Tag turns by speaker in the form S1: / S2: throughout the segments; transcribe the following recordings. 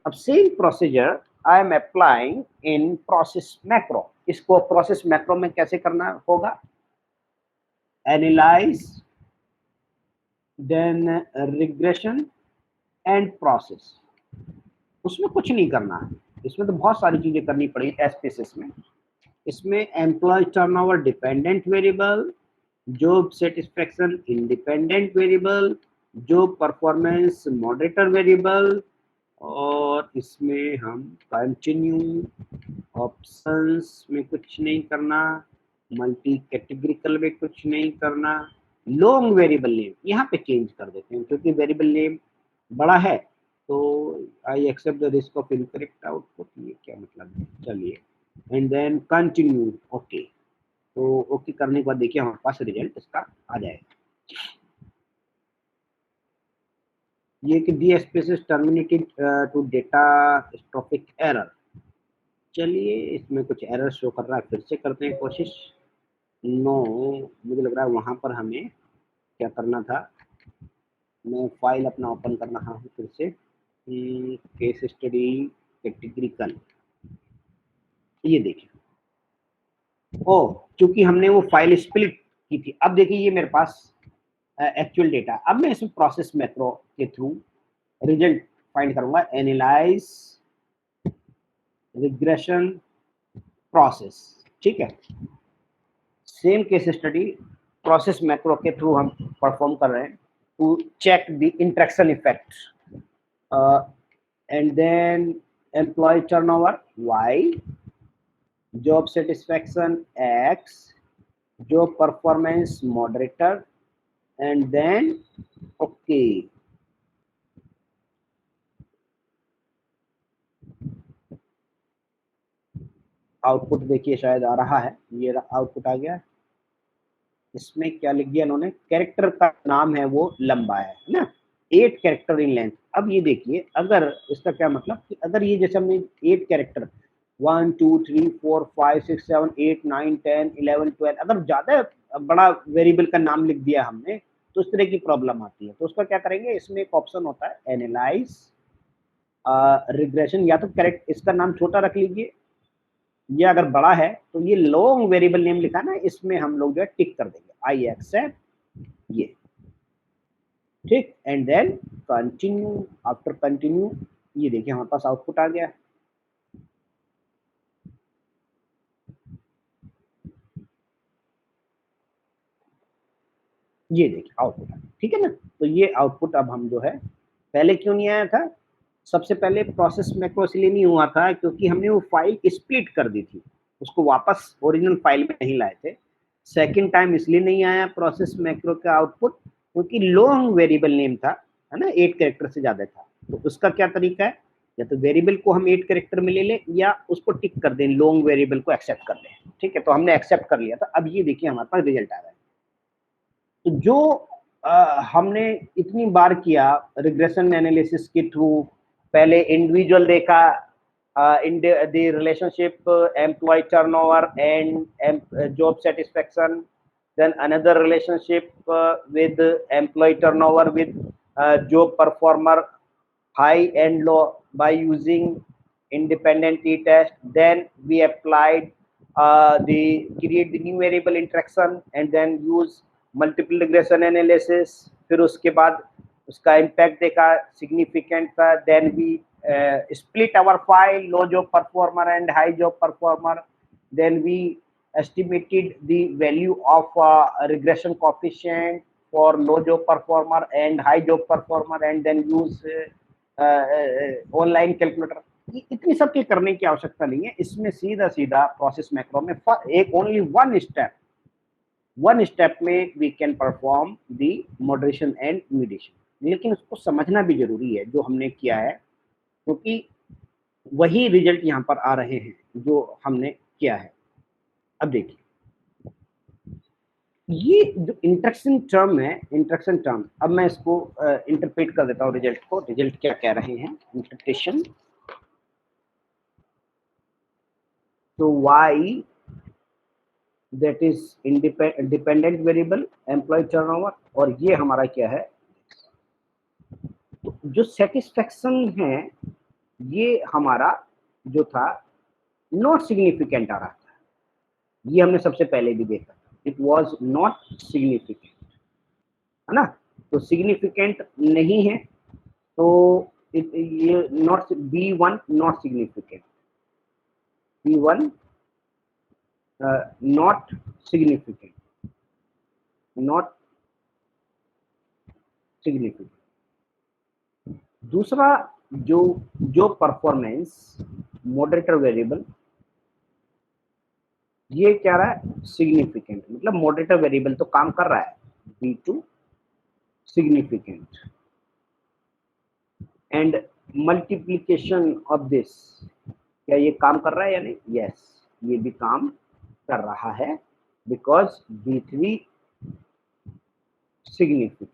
S1: अब same procedure I am applying in process macro. इसको process macro में कैसे करना होगा? Analyse, then regression and process. उसमें कुछ नहीं करना है, इसमें तो बहुत सारी चीजें करनी पड़ी एसपीएसएस में। इसमें employ turnover dependent variable, job satisfaction independent variable, job performance moderator variable, और इसमें हम कंटिन्यू, ऑप्शंस में कुछ नहीं करना, मल्टी कैटेगरिकल में कुछ नहीं करना, लॉन्ग वेरिएबल नेम यहाँ पे चेंज कर देते हैं क्योंकि वेरिएबल नेम बड़ा है। तो I accept the risk of incorrect output, ये क्या मतलब है? चलिए, एंड देन कंटिन्यू, ओके। तो ओके करने के बाद देखिए हमारे पास रिजल्ट इसका आ जाएगा। ये कि the species terminated to catastrophic error. चलिए, इसमें कुछ एरर शो कर रहा है, फिर से करते हैं कोशिश। नो, मुझे लग रहा है वहां पर हमें क्या करना था। मैं फाइल अपना ओपन कर रहा हूँ फिर से, केस स्टडी कैटेगरिकल। ये देखिए, ओ, क्योंकि हमने वो फाइल स्प्लिट की थी। अब देखिए ये मेरे पास एक्चुअल डेटा। अब मैं इसमें प्रोसेस मैक्रो के थ्रू रिजल्ट फाइंड करूंगा, एनालाइज, रिग्रेशन, प्रोसेस। ठीक है, same case study process macro के थ्रू हम परफॉर्म कर रहे हैं to check the interaction effect, and then employee turnover y, job satisfaction x, job performance moderator, and then okay। Output देखिए शायद आ रहा है, ये आउटपुट आ गया। इसमें क्या लिख दिया इन्होंने, कैरेक्टर का नाम है वो लंबा है ना, 8 कैरेक्टर इन लेंथ। अब ये देखिए, अगर इसका क्या मतलब कि अगर ये जैसे हमने 8 कैरेक्टर 1 2 3 4 5 6 7 8 9 10 11 12, अगर ज्यादा बड़ा वेरिएबल का नाम लिख दिया हमने तो इस तरह की प्रॉब्लम आती है। तो उसका क्या करेंगे, इसमें एक ऑप्शन होता है एनालाइज रिग्रेशन, या तो कैरेक्टर इसका नाम छोटा रख लीजिए, ये अगर बड़ा है तो ये लॉन्ग वेरिएबल नेम लिखा ना, इसमें हम लोग जो है टिक कर देंगे, आई एक्सेप्ट ये। ठीक, and then continue. After continue ये देखिए हमारे पास आउटपुट आ गया। ये देखिए आउटपुट आ गया, ठीक है ना। तो ये आउटपुट अब हम जो है, पहले क्यों नहीं आया था? सबसे पहले प्रोसेस मैक्रो इसलिए नहीं हुआ था क्योंकि हमने वो फाइल स्प्लिट कर दी थी, उसको वापस ओरिजिनल फाइल में नहीं लाए थे। सेकंड टाइम इसलिए नहीं आया प्रोसेस मैक्रो का आउटपुट क्योंकि लॉन्ग वेरिएबल नेम था, है ना, 8 कैरेक्टर से ज्यादा था। तो उसका क्या तरीका है, या तो वेरिएबल को हम 8 कैरेक्टर में ले लें या उसको टिक कर दें, लॉन्ग वेरिएबल को एक्सेप्ट कर लें। ठीक है, तो हमने एक्सेप्ट कर लिया था। अब ये देखिए हमारे पास रिजल्ट आ रहा है। तो जो हमने इतनी बार किया रिग्रेशन एनालिसिस के थ्रू, पहले इंडिविजुअल देखा in the relationship employee turnover and job satisfaction, then another relationship with employee turnover with job performer high and low by using independent t-test. Then we applied the create the new variable interaction and then use multiple regression analysis. फिर उसके बाद उसका impact देखा, significant था। Then we split our file, low job performer and high job performer. Then we estimated the value of regression coefficient for low job performer and high job performer and then use online calculator. इतनी सब के करने की आवश्यकता नहीं है, इसमें सीधा सीधा प्रोसेस मैक्रो में एक ओनली वन स्टेप में we can perform the moderation and mutation. लेकिन उसको समझना भी जरूरी है जो हमने किया है, क्योंकि वही रिजल्ट यहाँ पर आ रहे हैं जो हमने किया है। अब देखिए, ये जो इंटरेक्शन टर्म है, इंटरेक्शन टर्म, अब मैं इसको इंटरप्रेट कर देता हूँ रिजल्ट को। रिजल्ट क्या कह रहे हैं, इंटरप्रिटेशन। तो y that is dependent variable employee turnover, और ये हमारा क्या है, तो जो सेटिस्फेक्शन है ये हमारा जो था नॉट सिग्निफिकेंट आ रहा था, ये हमने सबसे पहले भी देखा, इट वॉज नॉट सिग्निफिकेंट, है ना। तो सिग्निफिकेंट नहीं है, तो ये not B1 not significant, B1 not significant, not significant. दूसरा जो जो परफॉर्मेंस मॉडरेटर वेरिएबल, ये क्या रहा है, सिग्निफिकेंट, मतलब मॉडरेटर वेरिएबल तो काम कर रहा है, B2 significant, and multiplication of this, क्या ये काम कर रहा है या नहीं, यस, ये भी काम कर रहा है, बिकॉज B3 सिग्निफिकेंट।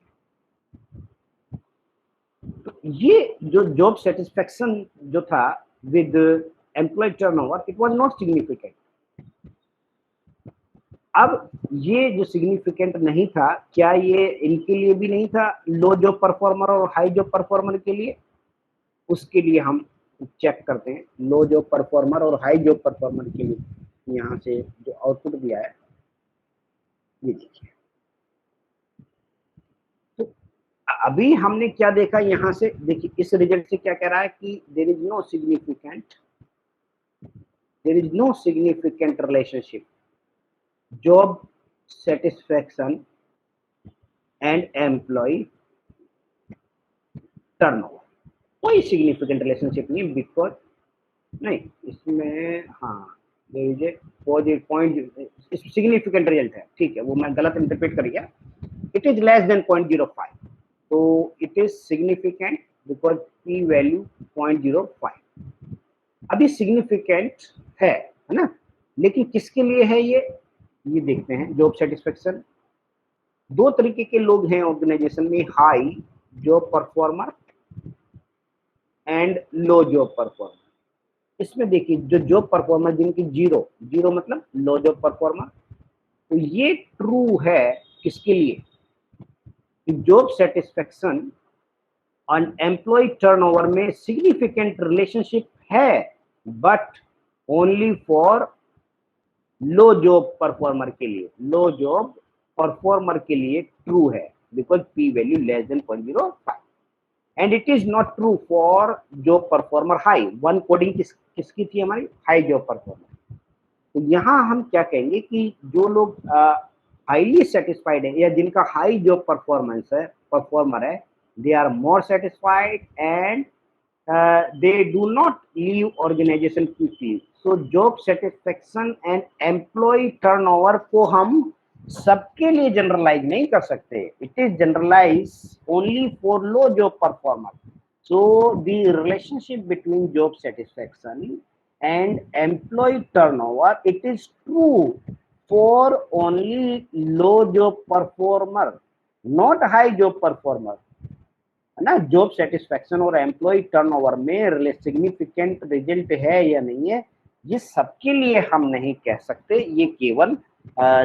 S1: तो ये जो जॉब सेटिस्फेक्शन जो था with employee turnover, it was not significant. अब ये जो सिग्निफिकेंट नहीं था, क्या ये इनके लिए भी नहीं था, लो जॉब परफॉर्मर और हाई जॉब परफॉर्मर के लिए? उसके लिए हम चेक करते हैं लो जॉब परफॉर्मर और हाई जॉब परफॉर्मर के लिए। यहाँ से जो आउटपुट दिया है ये देखिए। तो अभी हमने क्या देखा, यहाँ से देखिए, इस रिजल्ट से क्या कह रहा है कि there is no significant relationship job satisfaction and employee turnover, कोई सिग्निफिकेंट रिलेशनशिप नहीं, बिकॉज नहीं इसमें, हाँ पॉइंट सिग्निफिकेंट रिजल्ट है, ठीक है, वो मैं गलत इंटरप्रेट कर गया, इट इज लेस देन 0.05, तो it is significant because P value 0.05। अभी सिग्निफिकेंट है ना, लेकिन किसके लिए है ये देखते हैं। जॉब सेटिस्फेक्शन, दो तरीके के लोग हैं ऑर्गेनाइजेशन में, high job performer and low job performer. इसमें देखिए जो जॉब परफॉर्मर जिनकी जीरो जीरो मतलब लो जॉब परफॉर्मर, तो ये ट्रू है किसके लिए, जॉब सेटिस्फेक्शन और एम्प्लॉय टर्नओवर में सिग्निफिकेंट रिलेशनशिप है, but only for low job performer के लिए, लो जॉब परफॉर्मर के लिए ट्रू है, because P value less than 0.05, and it is not true for job performer high. One coding किसकी थी हमारी, हाई जॉब परफॉर्मर। तो यहाँ हम क्या कहेंगे कि जो लोग हाईली सेटिस्फाइड है या जिनका हाई जॉब परफॉर्मेंस है, परफॉर्मर है, they are more satisfied and they do not leave organization quickly. So job satisfaction and employee turnover को हम सबके लिए जनरलाइज नहीं कर सकते, it is generalise only for low job performer. So the relationship between job satisfaction and employee turnover, it is true for only low job performer, not high job performer, है ना। Job satisfaction और employee turnover में significant result है या नहीं है, ये सबके लिए हम नहीं कह सकते, ये केवल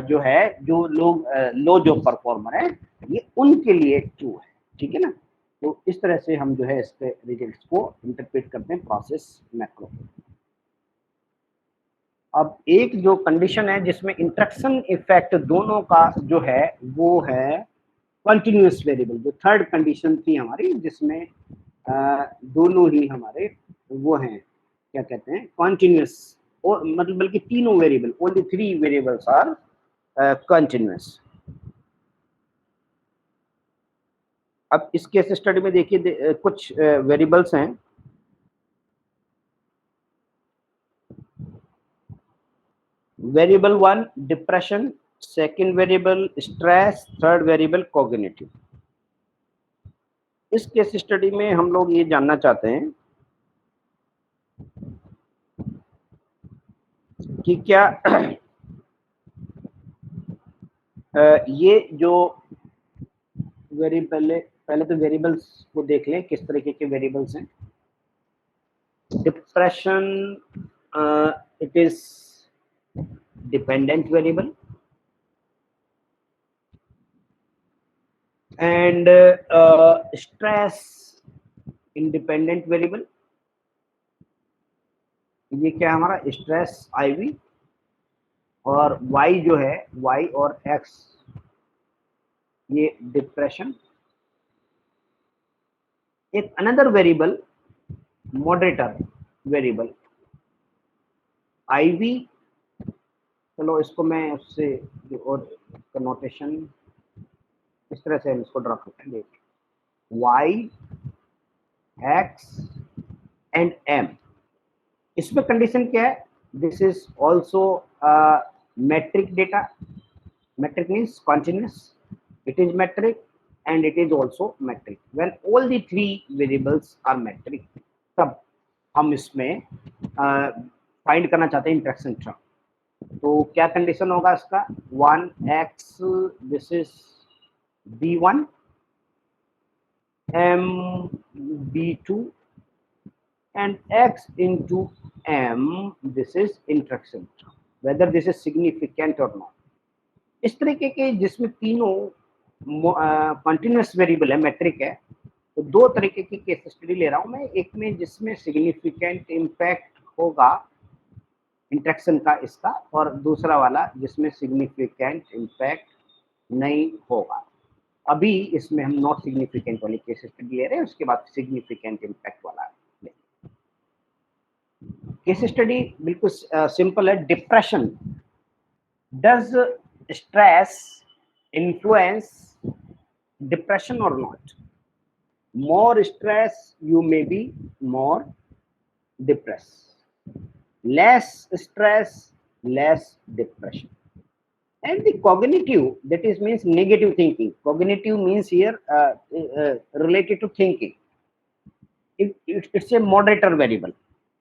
S1: जो है जो लोग लो जॉब परफॉर्मर है, ये उनके लिए ट्रू है, ठीक है ना। तो इस तरह से हम जो है इसके रिजल्ट्स को इंटरप्रेट करते हैं प्रोसेस मैक्रो। अब एक जो कंडीशन है जिसमें इंटरेक्शन इफेक्ट दोनों का जो है वो है कंटिन्यूअस वेरिएबल, जो थर्ड कंडीशन थी हमारी, जिसमें दोनों ही हमारे वो हैं, क्या कहते हैं, कंटिन्यूअस, और मतलब बल्कि तीनों variable, only 3 variables are continuous. अब इस केस स्टडी में देखिए कुछ वेरिएबल्स हैं, variable 1 depression, second variable stress, third variable cognitive. इस केस स्टडी में हम लोग ये जानना चाहते हैं कि क्या ये जो पहले तो वेरिएबल्स को देख लें, किस तरीके के वेरिएबल्स हैं। Depression, it is dependent variable, and stress independent variable, ये क्या है हमारा स्ट्रेस IV, और y जो है y और x ये डिप्रेशन। एक another variable moderator variable IV, चलो इसको मैं उससे और इसका नोटेशन इस तरह से हम इसको ड्रॉ करते हैं, देख y x एंड m। इसमें कंडीशन क्या है, this is also metric data, metric means continuous, it is metric and it is also metric। when all the three variables are metric, तब हम इसमें फाइंड करना चाहते हैं इंटरेक्शन टर्म। तो क्या कंडीशन होगा इसका, 1x this is b1 m b2 and x into m this is interaction term, whether this is significant or not। इस तरीके के जिसमें तीनों कंटिन्यूस वेरिएबल है, मेट्रिक है, तो दो तरीके की केस स्टडी ले रहा हूं मैं। एक में जिसमें सिग्निफिकेंट इम्पैक्ट होगा इंटरेक्शन का इसका, और दूसरा वाला जिसमें सिग्निफिकेंट इम्पैक्ट नहीं होगा। अभी इसमें हम नॉट सिग्निफिकेंट वाली केस स्टडी ले रहे हैं, उसके बाद सिग्निफिकेंट इम्पैक्ट वाला केस स्टडी बिल्कुल सिंपल है। Depression, does stress influence depression और not? more stress you may be more depressed, less stress less depression। and the cognitive, that is means negative thinking, cognitive means here related to thinking, it's a moderator variable।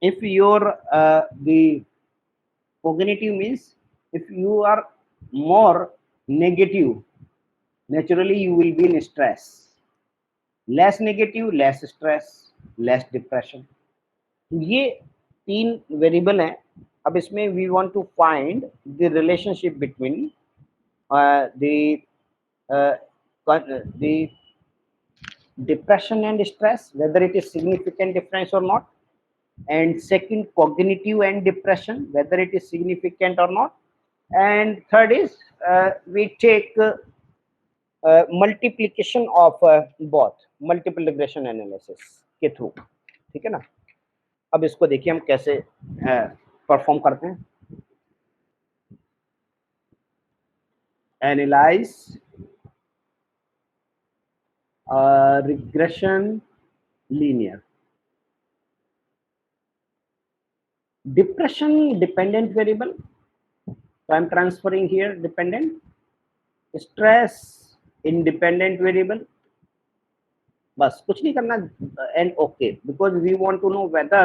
S1: if your the cognitive means if you are more negative, naturally you will be in stress, less negative less stress less depression। ये तीन variable हैं। अब इसमें we want to find the relationship between the depression and stress, whether it is significant difference or not, and second cognitive and depression, whether it is significant or not, and third is we take multiplication of both, multiple regression analysis के through. ठीक है ना। अब इसको देखिए हम कैसे perform करते हैं। Analyse regression linear. Depression dependent variable, so I'm transferring here dependent, stress independent variable, बस कुछ नहीं करना, and okay, because we want to know whether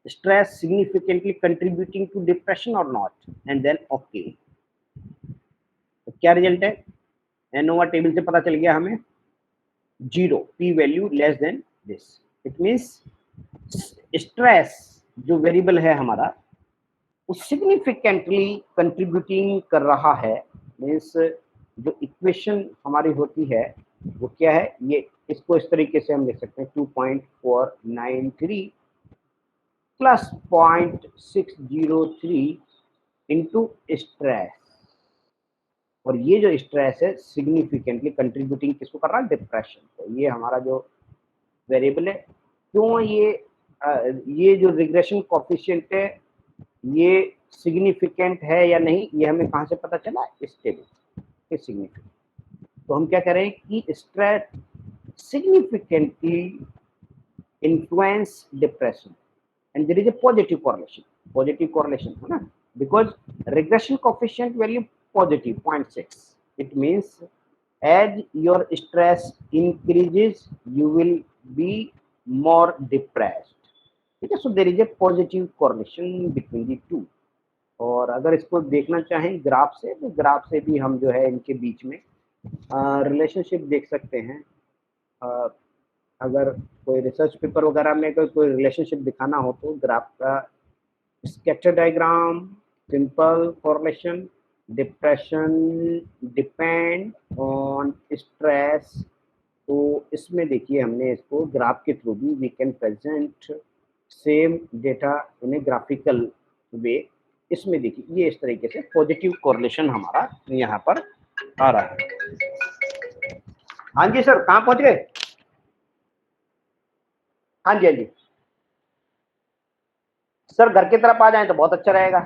S1: stress significantly contributing to depression or not, and then okay। तो क्या result है, ANOVA table से पता चल गया हमें 0, p value less than this. It means stress जो वेरिएबल है हमारा वो सिग्निफिकेंटली कंट्रीब्यूटिंग कर रहा है। मीन्स जो इक्वेशन हमारी होती है वो क्या है, ये इसको इस तरीके से हम लिख सकते हैं 2.493 प्लस 0.603 इंटू स्ट्रेस, और ये जो स्ट्रेस है सिग्निफिकेंटली कंट्रीब्यूटिंग किसको कर रहा है, डिप्रेशन। तो ये हमारा जो वेरिएबल है। क्यों ये जो रिग्रेशन कोफिशिएंट है ये सिग्निफिकेंट है या नहीं, ये हमें कहाँ से पता चला, इस टेबल से सिग्निफिकेंट। तो हम क्या कह रहे हैं कि stress significantly influence depression and there is a positive correlation है ना, because regression coefficient value positive 0.6, it means as your stress increases you will be more depressed। ठीक है, so there is a positive correlation between the two। और अगर इसको देखना चाहें graph से, तो ग्राफ से भी हम जो है इनके बीच में रिलेशनशिप देख सकते हैं। अगर कोई रिसर्च पेपर वगैरह में कोई रिलेशनशिप दिखाना हो तो ग्राफ का scatter diagram, simple correlation, depression depend on stress. तो इसमें देखिए हमने इसको ग्राफ के थ्रू भी we can present same data in a graphical way. इसमें देखिए ये इस तरीके से पॉजिटिव कोरिलेशन हमारा यहाँ पर आ रहा है। हाँ जी सर, कहाँ पहुंच गए? हाँ जी हाँ जी सर, घर की तरफ आ जाए तो बहुत अच्छा रहेगा।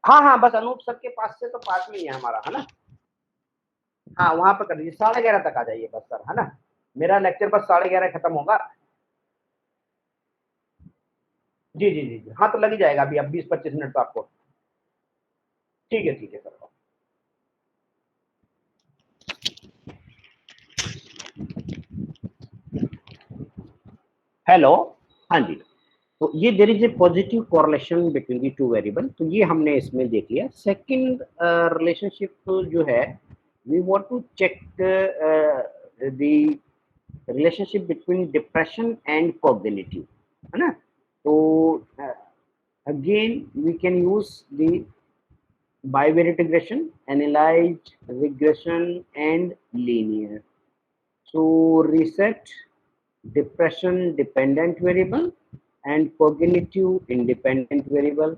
S1: हाँ हाँ, बस अनूप सर के पास से तो पास में ही है हमारा, है ना। हाँ, वहां पर कर दीजिए, 11:30 तक आ जाइए बस सर, है ना। मेरा लेक्चर बस 11:30 खत्म होगा। जी जी जी जी, हाँ तो लग ही जाएगा अभी, अब 20-25 मिनट तो आपको। ठीक है सर। हेलो। हाँ जी, तो ये there is a positive correlation between the two variable, तो ये हमने इसमें देख लिया। सेकंड रिलेशनशिप जो है, we want to check the relationship between depression and cognitive, है ना। तो again we can use the bivariate regression, analyzed regression, and linear. So reset depression dependent variable and cognitive independent variable.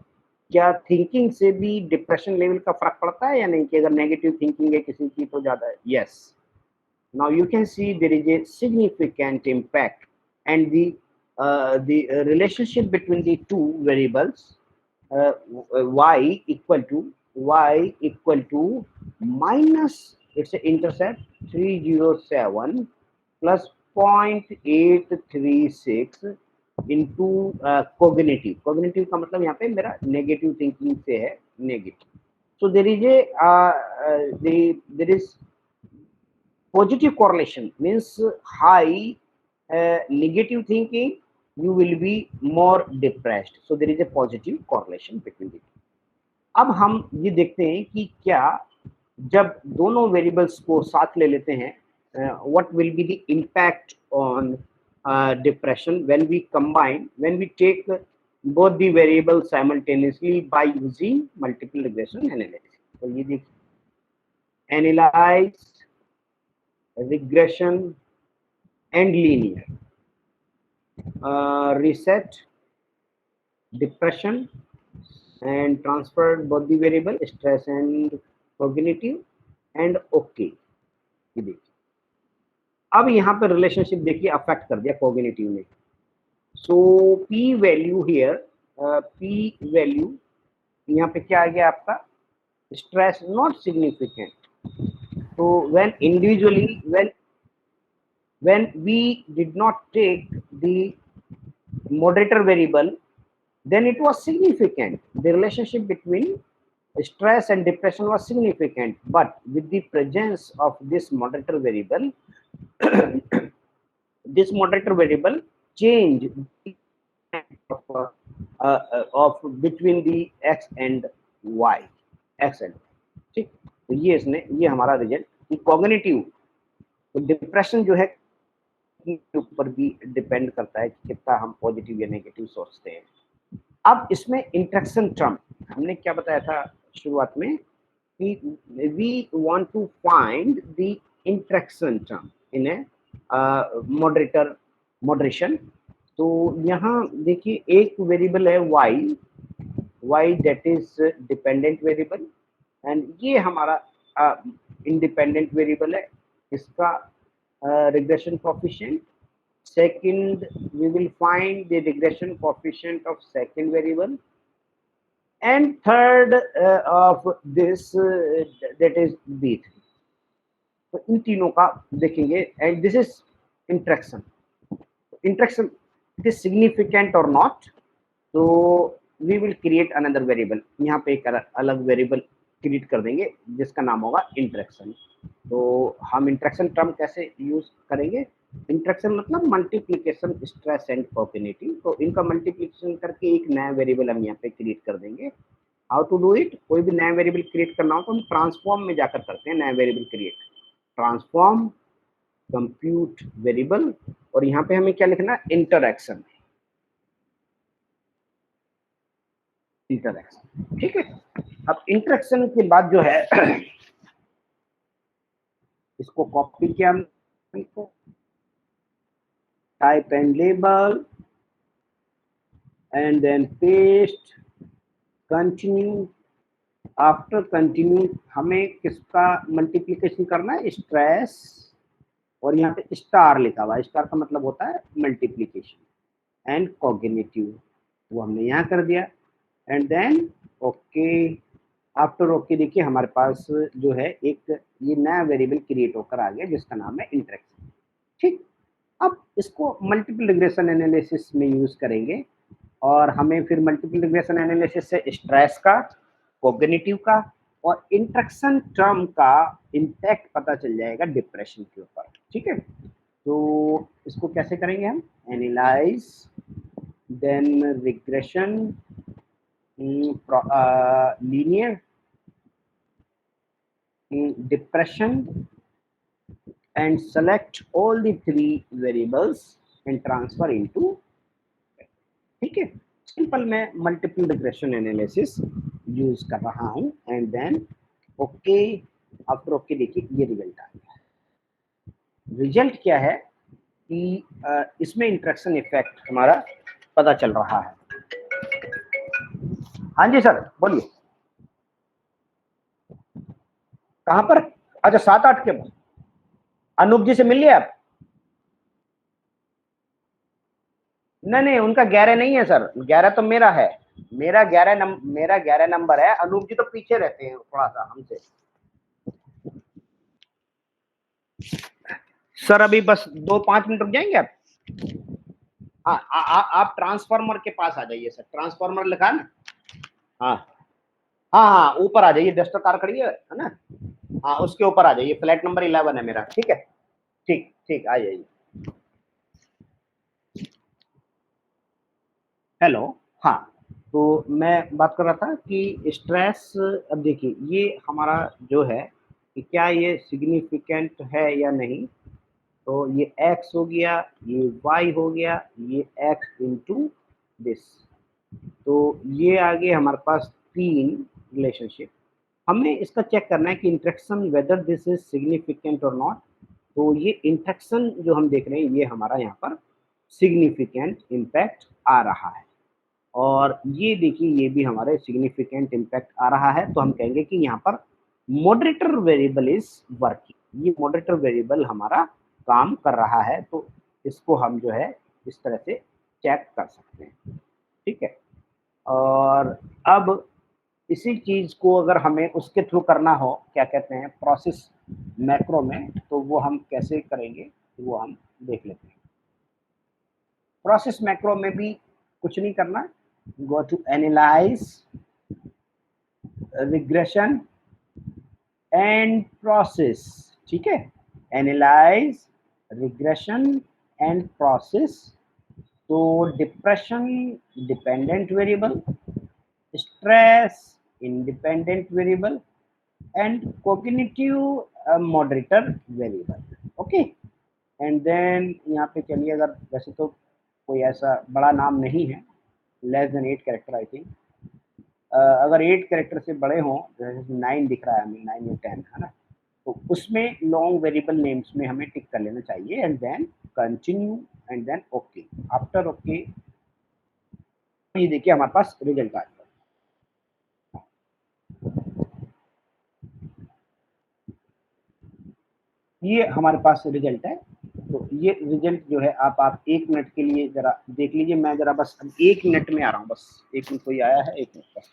S1: क्या thinking से भी depression level का फर्क पड़ता है या नहीं, कि अगर नेगेटिव थिंकिंग है किसी की तो ज्यादा है? Yes. Now you can see there is a significant impact, and the relationship between the two variables, uh, y equal to minus, it's an intercept 307 plus 0.836 into cognitive का मतलब यहाँ पे मेरा नेगेटिव थिंकिंग से है, negative. So there is positive correlation, means high negative thinking, you will be more depressed. So there is a positive correlation between the two. अब हम ये देखते हैं कि क्या जब दोनों वेरिएबल्स को साथ ले लेते हैं, what will be the impact on depression when we combine, when we take both the variables simultaneously by using multiple regression analysis. तो ये देखिए, analyze regression and linear, reset depression and transferred both the variable stress and cognitive and okay। ये देखिए, अब यहाँ पे relationship देखिए affect कर दिया कॉग्निटिव ने। So p value here, p value यहाँ पे क्या आ गया आपका, स्ट्रेस नॉट सिग्निफिकेंट। तो when individually, when we did not take the moderator variable, then it was significant. The relationship between stress and depression was significant. But with the presence of this moderator variable, this moderator variable change of between the x and y, x and, ठीक। तो ये इसने, ये हमारा result कि cognitive, तो depression जो है के ऊपर भी डिपेंड करता है कि कितना हम पॉजिटिव या नेगेटिव सोचते हैं। अब इसमें इंटरेक्शन टर्म हमने क्या बताया था शुरुआत में, कि we want to find the interaction term in a moderation. तो यहाँ देखिए एक वेरिएबल है y that is dependent variable, and ये हमारा इंडिपेंडेंट वेरिएबल है। इसका regression coefficient. Second, we will find the regression coefficient of second variable, and third of this that is B3। तो इन तीनों का देखेंगे, and this is interaction. Interaction it is significant और not, तो we will create another variable, यहाँ पे एक अलग वेरिएबल क्रिएट कर देंगे जिसका नाम होगा इंटरेक्शन। तो हम इंटरेक्शन टर्म कैसे यूज करेंगे, इंटरेक्शन मतलब मल्टीप्लिकेशन स्ट्रेस एंड कॉग्निटिव, तो इनका मल्टीप्लिकेशन करके एक नया वेरिएबल हम यहाँ पे क्रिएट कर देंगे। हाउ टू डू इट, कोई भी नया वेरिएबल क्रिएट करना हो तो हम ट्रांसफॉर्म में जाकर करते हैं नया variable create, transform compute variable, और यहाँ पे हमें क्या लिखना है, इंटरेक्शन, इंटरेक्शन, ठीक है। अब इंटरेक्शन के बाद जो है इसको कॉपी किया हमने, type and label, and then paste, continue. After continue हमें किसका मल्टीप्लिकेशन करना है, स्ट्रेस, और यहाँ पे स्टार लिखा हुआ है, स्टार का मतलब होता है मल्टीप्लिकेशन एंड कॉग्निटिव, वो हमने यहाँ कर दिया। And then okay, after okay देखिए हमारे पास जो है एक ये नया वेरिएबल क्रिएट होकर आ गया जिसका नाम है इंटरेक्शन। ठीक, अब इसको मल्टीपल रिग्रेशन एनालिसिस में यूज करेंगे और हमें फिर मल्टीपल रिग्रेशन एनालिसिस से स्ट्रेस का, कॉग्निटिव का और इंटरेक्शन टर्म का इम्पैक्ट पता चल जाएगा डिप्रेशन के ऊपर। ठीक है, तो इसको कैसे करेंगे हम, analyse then regression, linear depression, and select all the three variables and transfer into, ठीक है, सिंपल मैं मल्टीपल रिग्रेशन एनालिसिस यूज कर रहा हूं and then okay, after okay देखिए ये रिजल्ट आ गया। रिजल्ट क्या है कि इसमें इंटरेक्शन इफेक्ट हमारा पता चल रहा है। हाँ जी सर बोलिए, कहाँ पर, अच्छा 7-8 के बाद अनूप जी से मिल लिया आप? नहीं नहीं, उनका 11 नहीं है सर, 11 तो मेरा है, मेरा 11 नंबर है, अनूप जी तो पीछे रहते हैं थोड़ा सा हमसे। सर अभी बस 2-5 मिनट रुक जाएंगे आप? हाँ आप ट्रांसफार्मर के पास आ जाइए सर, ट्रांसफार्मर लिखा है ना, हाँ हाँ हाँ ऊपर आ जाइए, डस्टर कार खड़ी है ना, हाँ उसके ऊपर आ जाइए, फ्लैट नंबर 11 है मेरा। ठीक है, ठीक ठीक आ जाइए। हेलो, हाँ, तो मैं बात कर रहा था कि स्ट्रेस, अब देखिए ये हमारा जो है कि क्या ये सिग्निफिकेंट है या नहीं, तो ये x हो गया, ये y हो गया, ये x इंटू दिस, तो ये आगे हमारे पास 3 रिलेशनशिप। हमें इसका चेक करना है कि interaction whether this is significant और नॉट, तो ये इंटरेक्शन जो हम देख रहे हैं ये हमारा यहाँ पर सिग्निफिकेंट इम्पैक्ट आ रहा है, और ये देखिए ये भी हमारे सिग्निफिकेंट इम्पैक्ट आ रहा है, तो हम कहेंगे कि यहाँ पर मॉडरेटर वेरिएबल इज वर्किंग, ये मॉडरेटर वेरिएबल हमारा काम कर रहा है, तो इसको हम जो है इस तरह से चेक कर सकते हैं। ठीक है, और अब इसी चीज को अगर हमें उसके थ्रू करना हो, क्या कहते हैं, प्रोसेस मैक्रो में, तो वो हम कैसे करेंगे वो हम देख लेते हैं। प्रोसेस मैक्रो में भी कुछ नहीं करना, go to analyse regression and process, ठीक है, एनालाइज रिग्रेशन एंड प्रोसेस, तो depression dependent variable, stress independent variable and cognitive moderator variable. Okay, and then यहाँ पे चलिए, अगर वैसे तो कोई ऐसा बड़ा नाम नहीं है, less than 8 character I think, अगर 8 कैरेक्टर से बड़े हों, जैसे 9 दिख रहा है हमें, 9 या 10 है ना, तो उसमें लॉन्ग वेरिएबल नेम्स में हमें टिक कर लेना चाहिए and then continue and then okay, after okay ये देखिए हमारे पास रिजल्ट आ गया। ये हमारे पास रिजल्ट है, तो ये रिजल्ट जो है आप 1 मिनट के लिए जरा देख लीजिए, मैं जरा बस 1 मिनट में आ रहा हूँ, बस 1 मिनट, कोई आया है 1 मिनट बस।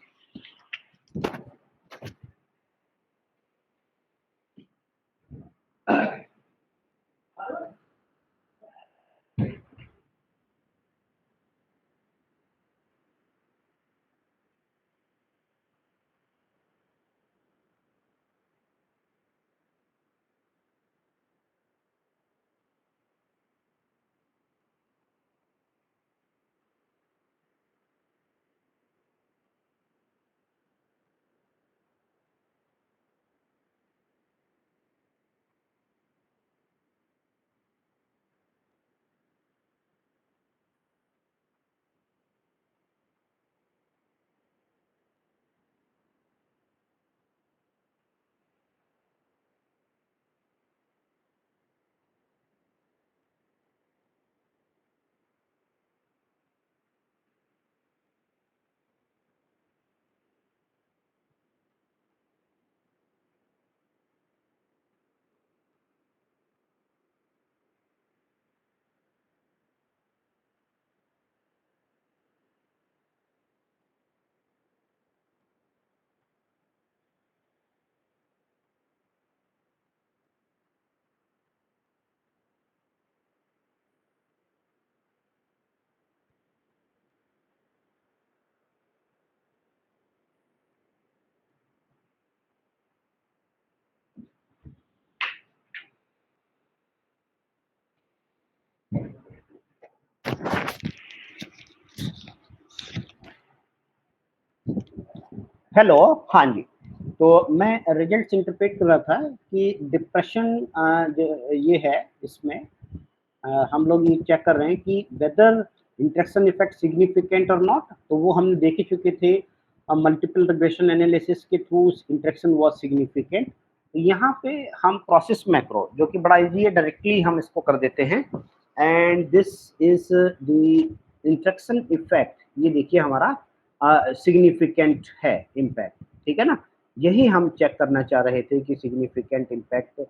S1: हेलो, हाँ जी। तो मैं रिजल्ट्स इंटरप्रेट कर रहा था कि डिप्रेशन जो ये है इसमें हम लोग ये चेक कर रहे हैं कि वेदर इंटरेक्शन इफेक्ट सिग्निफिकेंट और नॉट। तो वो हम देख ही चुके थे मल्टीपल रिग्रेशन एनालिसिस के थ्रू इंटरेक्शन वाज सिग्निफिकेंट। यहाँ पे हम प्रोसेस मैक्रो जो कि बड़ा इजी है, डायरेक्टली हम इसको कर देते हैं। And this is the interaction effect. ये देखिए हमारा सिग्निफिकेंट है इम्पैक्ट, ठीक है ना। यही हम चेक करना चाह रहे थे कि सिग्निफिकेंट इम्पैक्ट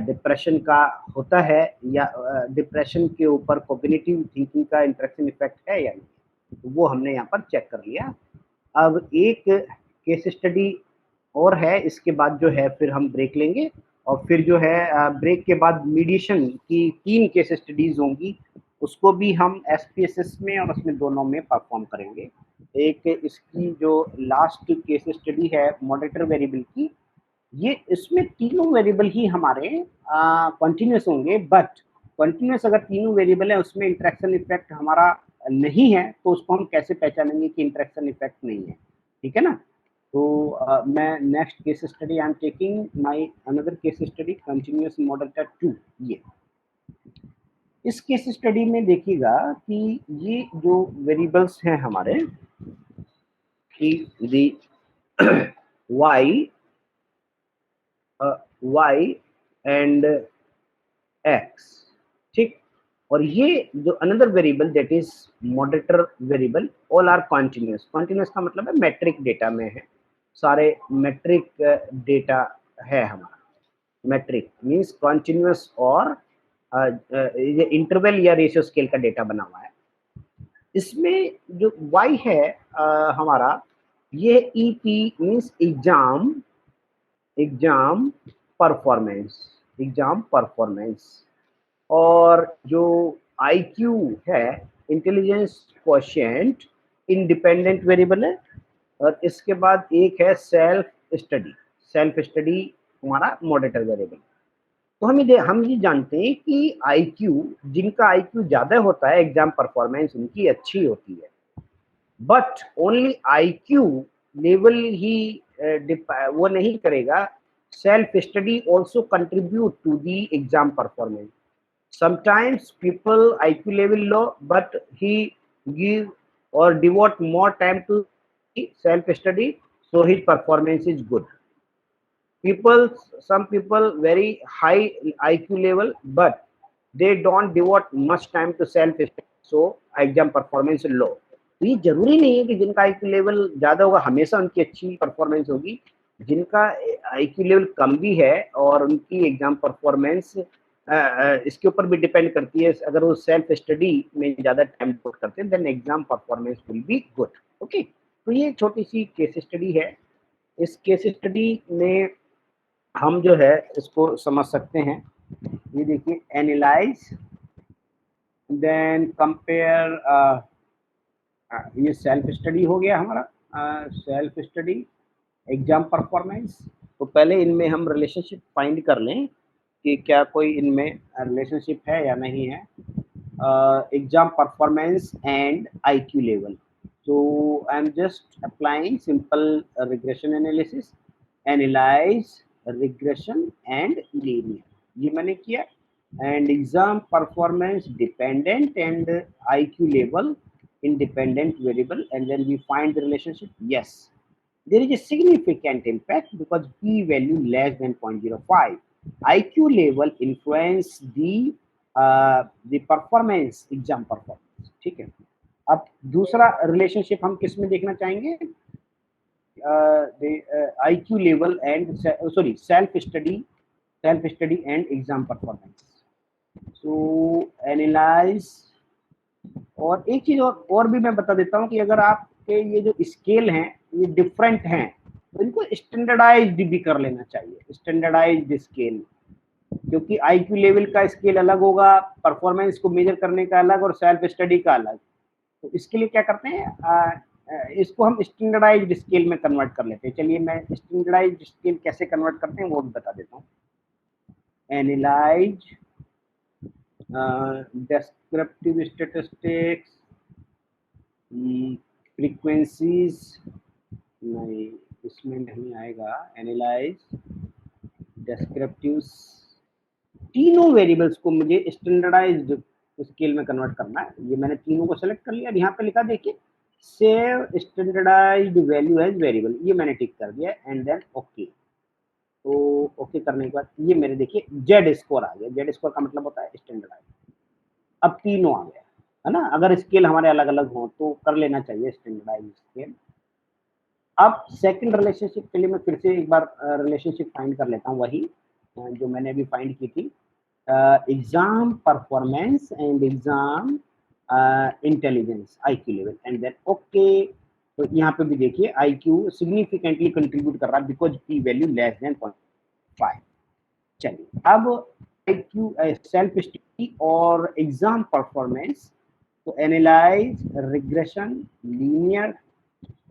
S1: डिप्रेशन का होता है या डिप्रेशन के ऊपर कॉग्निटिव थिंकिंग का इंटरेक्शन इफेक्ट है या नहीं। तो वो हमने यहाँ पर चेक कर लिया। अब एक केस स्टडी और है, इसके बाद जो है फिर हम ब्रेक लेंगे और फिर जो है ब्रेक के बाद मीडिएशन की 3 केस स्टडीज होंगी, उसको भी हम एसपीएसएस में और उसमें दोनों में परफॉर्म करेंगे। एक इसकी जो लास्ट केस स्टडी है मॉडरेटर वेरिएबल की, ये इसमें तीनों वेरिएबल ही हमारे कंटिन्यूस होंगे, बट कंटिन्यूस अगर तीनों वेरिएबल है उसमें इंटरेक्शन इफेक्ट हमारा नहीं है, तो उसको हम कैसे पहचानेंगे कि इंटरेक्शन इफेक्ट नहीं है, ठीक है ना। तो मैं next case study I am taking my another case study continuous moderator 2। ये इस केस स्टडी में देखिएगा कि ये जो वेरिएबल्स हैं हमारे कि the y y and x, ठीक। और ये जो another variable that is moderator variable, all are continuous. Continuous का मतलब है मैट्रिक डेटा में है, सारे मैट्रिक डेटा है हमारा। मैट्रिक मीन्स कॉन्टिन्यूस और ये इंटरवल या रेशियो स्केल का डेटा बना हुआ है। इसमें जो y है हमारा, ये EP means exam, exam performance, exam performance. और जो आईक्यू है, इंटेलिजेंस क्वोशिएंट, इंडिपेंडेंट वेरिएबल है। और इसके बाद एक है सेल्फ स्टडी, सेल्फ स्टडी हमारा मॉडरेटर वेरिएबल। तो हम ये जानते हैं कि आईक्यू, जिनका आईक्यू ज्यादा होता है एग्जाम परफॉर्मेंस उनकी अच्छी होती है, बट ओनली आईक्यू लेवल ही वो नहीं करेगा। Self study also contribute to the exam performance. Sometimes people IQ level low, but he give or devote more time to self study, so his performance is good. People, some people very high IQ level, but they don't devote much time to self study, so exam performance low. तो ये जरूरी नहीं है कि जिनका IQ level ज्यादा होगा हमेशा उनकी अच्छी परफॉर्मेंस होगी। जिनका आईक्यू लेवल कम भी है और उनकी एग्जाम परफॉर्मेंस इसके ऊपर भी डिपेंड करती है, अगर वो सेल्फ स्टडी में ज्यादा टाइम डिवोट करते हैं then exam performance will be good. Okay, तो ये छोटी सी केस स्टडी है। इस केस स्टडी में हम जो है इसको समझ सकते हैं। ये देखिए, एनालाइज देन कंपेयर, ये सेल्फ स्टडी हो गया हमारा, सेल्फ स्टडी एग्जाम परफॉर्मेंस। तो पहले इनमें हम रिलेशनशिप फाइंड कर लें कि क्या कोई इनमें रिलेशनशिप है या नहीं है। Exam performance and IQ level. So I'm just applying simple regression analysis, analyze regression and linear, ये मैंने किया। and exam performance dependent and IQ level independent variable, and then we find the relationship. Yes, there is a significant impact because p value less than 0.05. IQ level influence the performance, exam performance, ठीक है। अब दूसरा relationship हम किस में देखना चाहेंगे, IQ level and sorry self study and exam performance. So analyse. और एक चीज और भी मैं बता देता हूँ कि अगर आपके ये जो स्केल हैं ये डिफरेंट हैं तो इनको स्टैंडर्डाइज्ड भी कर लेना चाहिए, स्टैंडर्डाइज्ड स्केल। क्योंकि आईक्यू लेवल का स्केल अलग होगा, परफॉर्मेंस को मेजर करने का अलग और सेल्फ स्टडी का अलग। तो इसके लिए क्या करते हैं, इसको हम स्टैंडर्डाइज्ड स्केल में कन्वर्ट कर लेते हैं। चलिए मैं स्टैंडर्डाइज्ड स्केल कैसे कन्वर्ट करते हैं वो भी बता देता हूँ। एनालाइज डिस्क्रिप्टिव स्टैटिस्टिक्स, फ्रीक्वेंसीज नहीं, इसमें नहीं आएगा, एनालाइज डिस्क्रिप्टिव, तीनों वेरिएबल्स को मुझे स्टैंडर्डाइज्ड स्केल में कन्वर्ट करना है। ये मैंने तीनों को सेलेक्ट कर लिया, यहाँ पे लिखा देखिए save standardised value as variable, ये मैंने टिक कर दिया एंड देन ओके। तो ओके करने के बाद ये मेरे देखिए जेड स्कोर आ गया, जेड स्कोर का मतलब होता है स्टैंडर्डाइज। अब तीनों आ गया है ना, अगर स्केल हमारे अलग अलग हो तो कर लेना चाहिए स्टैंडर्डाइज स्केल। अब सेकंड रिलेशनशिप के लिए मैं फिर से एक बार रिलेशनशिप फाइंड कर लेता हूँ, वही जो मैंने अभी फाइंड की थी, exam performance and exam intelligence IQ level and then okay. तो यहाँ पे भी देखिए IQ सिग्निफिकेंटली कंट्रीब्यूट कर रहा है because P value less than 0.5। चलिए अब IQ सेल्फ स्टडी और एग्जाम परफॉर्मेंस, तो analyse regression linear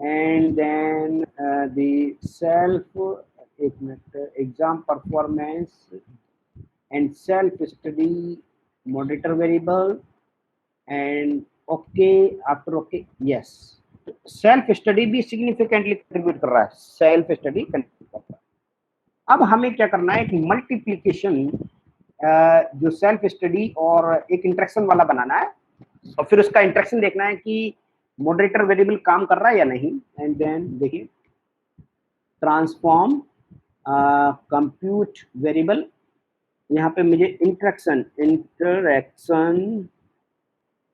S1: and then the self, एक minute, exam performance and self study monitor variable and okay, after okay yes, self study भी significantly contribute कर रहा है, self study contribute कर रहा है। अब हमें क्या करना है, एक मल्टीप्लीकेशन जो सेल्फ स्टडी और एक इंटरेक्शन वाला बनाना है और फिर उसका इंटरेक्शन देखना है कि मॉडरेटर वेरिएबल काम कर रहा है या नहीं। एंड देन देखिए ट्रांसफॉर्म कंप्यूट वेरिएबल, यहाँ पे मुझे इंटरेक्शन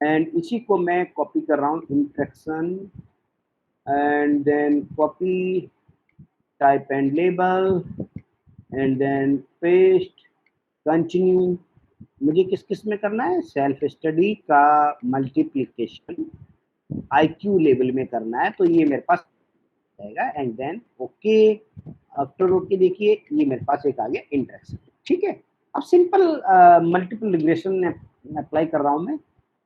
S1: एंड इसी को मैं कॉपी कर रहा हूँ, interaction and then copy type and label and then paste continue. मुझे किस किस में करना है, सेल्फ स्टडी का मल्टीप्लिकेशन IQ लेवल में करना है, तो ये मेरे पास आएगा and then okay. After okay देखिए ये मेरे पास एक आ गया इंटरेक्शन, ठीक है। अब सिंपल मल्टीपल रिग्रेशन अप्लाई कर रहा हूँ मैं,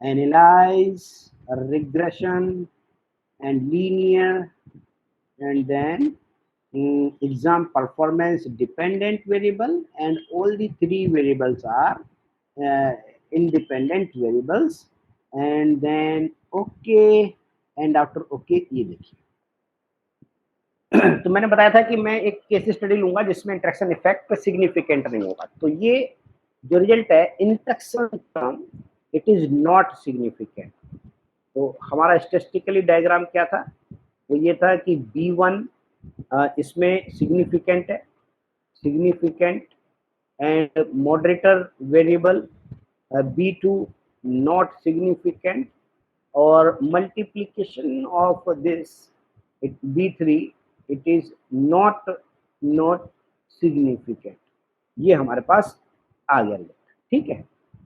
S1: analyse regression and linear and then exam performance dependent variable and all the three variables are independent variables and then okay and after okay ये देखिए तो मैंने बताया था कि मैं एक केस स्टडी लूंगा जिसमें इंटरेक्शन इफेक्ट सिग्निफिकेंट नहीं होगा, तो ये जो रिजल्ट है interaction term it is not significant. तो हमारा स्टैटिस्टिकली डायग्राम क्या था, वो ये था कि B1 इसमें सिग्निफिकेंट है, significant and moderator variable B2 not significant और multiplication of this B3 it is not significant. ये हमारे पास आ गया, ठीक है।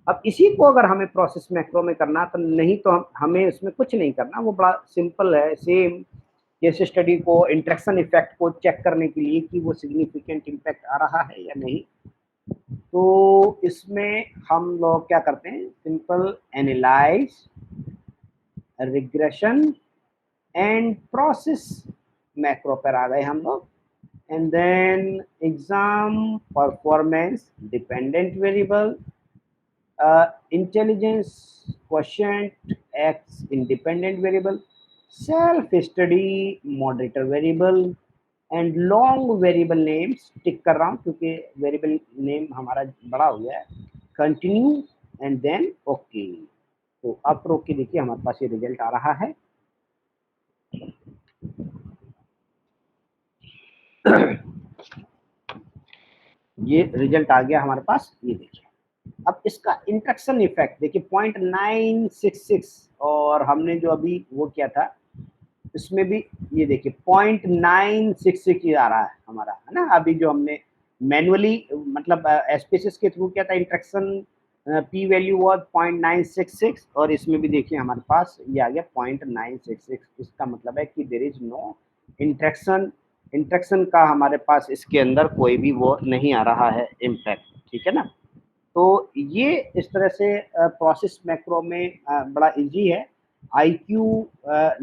S1: अब इसी को अगर हमें प्रोसेस मैक्रो में करना तो नहीं, तो हमें इसमें कुछ नहीं करना, वो बड़ा सिंपल है। सेम केस स्टडी को इंटरेक्शन इफेक्ट को चेक करने के लिए कि वो सिग्निफिकेंट इम्पैक्ट आ रहा है या नहीं, तो इसमें हम लोग क्या करते हैं, simple analyze regression and process macro पर आ गए हम लोग and then exam performance dependent variable, intelligence quotient x independent variable, self study moderator variable and long variable names tick कर रहा हूँ क्योंकि वेरिएबल नेम हमारा बड़ा हो गया है, कंटिन्यू एंड देन ओके। तो अब ओके देखिए हमारे पास ये रिजल्ट आ रहा है। ये रिजल्ट आ गया हमारे पास, ये देखिए। अब इसका इंटरेक्शन इफेक्ट देखिए 0.966 और हमने जो अभी वो किया था इसमें भी ये देखिए 0.966 आ रहा है हमारा, है ना। अभी जो हमने मैनुअली मतलब एसपीएसएस के थ्रू किया था इंटरेक्शन पी वैल्यू वाज 0.966 और इसमें भी देखिए हमारे पास ये आ गया 0.966। इसका मतलब है कि देयर इज नो इंटरेक्शन का हमारे पास इसके अंदर कोई भी वो नहीं आ रहा है इम्पैक्ट, ठीक है ना। तो ये इस तरह से प्रोसेस मैक्रो में बड़ा इजी है। IQ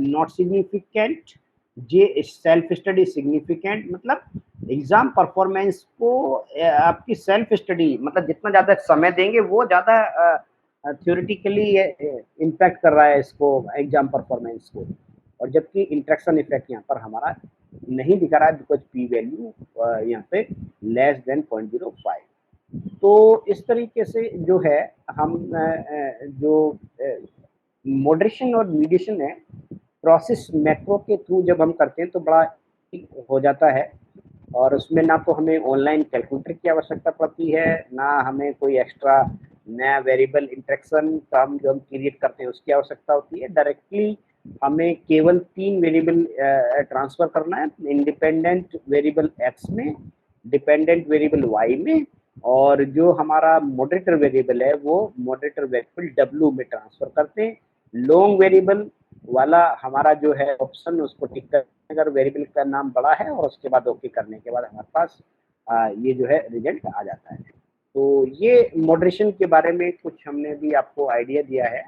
S1: not significant, J self study significant, मतलब एग्जाम परफॉर्मेंस को आपकी सेल्फ स्टडी मतलब जितना ज़्यादा समय देंगे वो ज़्यादा थ्योरेटिकली इम्पैक्ट कर रहा है इसको एग्जाम परफॉर्मेंस को, और जबकि इंटरेक्शन इफेक्ट यहाँ पर हमारा नहीं दिखा रहा है बिकॉज पी वैल्यू यहाँ पे लेस देन 0.05। तो इस तरीके से जो है हम जो मॉडरेशन और मीडिएशन है प्रोसेस मैक्रो के थ्रू जब हम करते हैं तो बड़ा हो जाता है, और उसमें ना तो हमें ऑनलाइन कैलकुलेटर की आवश्यकता पड़ती है, ना हमें कोई एक्स्ट्रा नया वेरिएबल इंटरेक्शन का हम जो हम क्रिएट करते हैं उसकी आवश्यकता होती है। डायरेक्टली हमें केवल 3 वेरिएबल ट्रांसफर करना है, इंडिपेंडेंट वेरिएबल एक्स में, डिपेंडेंट वेरिएबल वाई में, और जो हमारा मॉडरेटर वेरिएबल है वो मॉडरेटर वेरिएबल डब्ल्यू में ट्रांसफर करते हैं। लॉन्ग वेरिएबल वाला हमारा जो है ऑप्शन उसको टिक कर, अगर वेरिएबल का नाम बड़ा है और उसके बाद ओके करने के बाद हमारे पास ये जो है रिजल्ट आ जाता है। तो ये मॉडरेशन के बारे में कुछ हमने भी आपको आइडिया दिया है।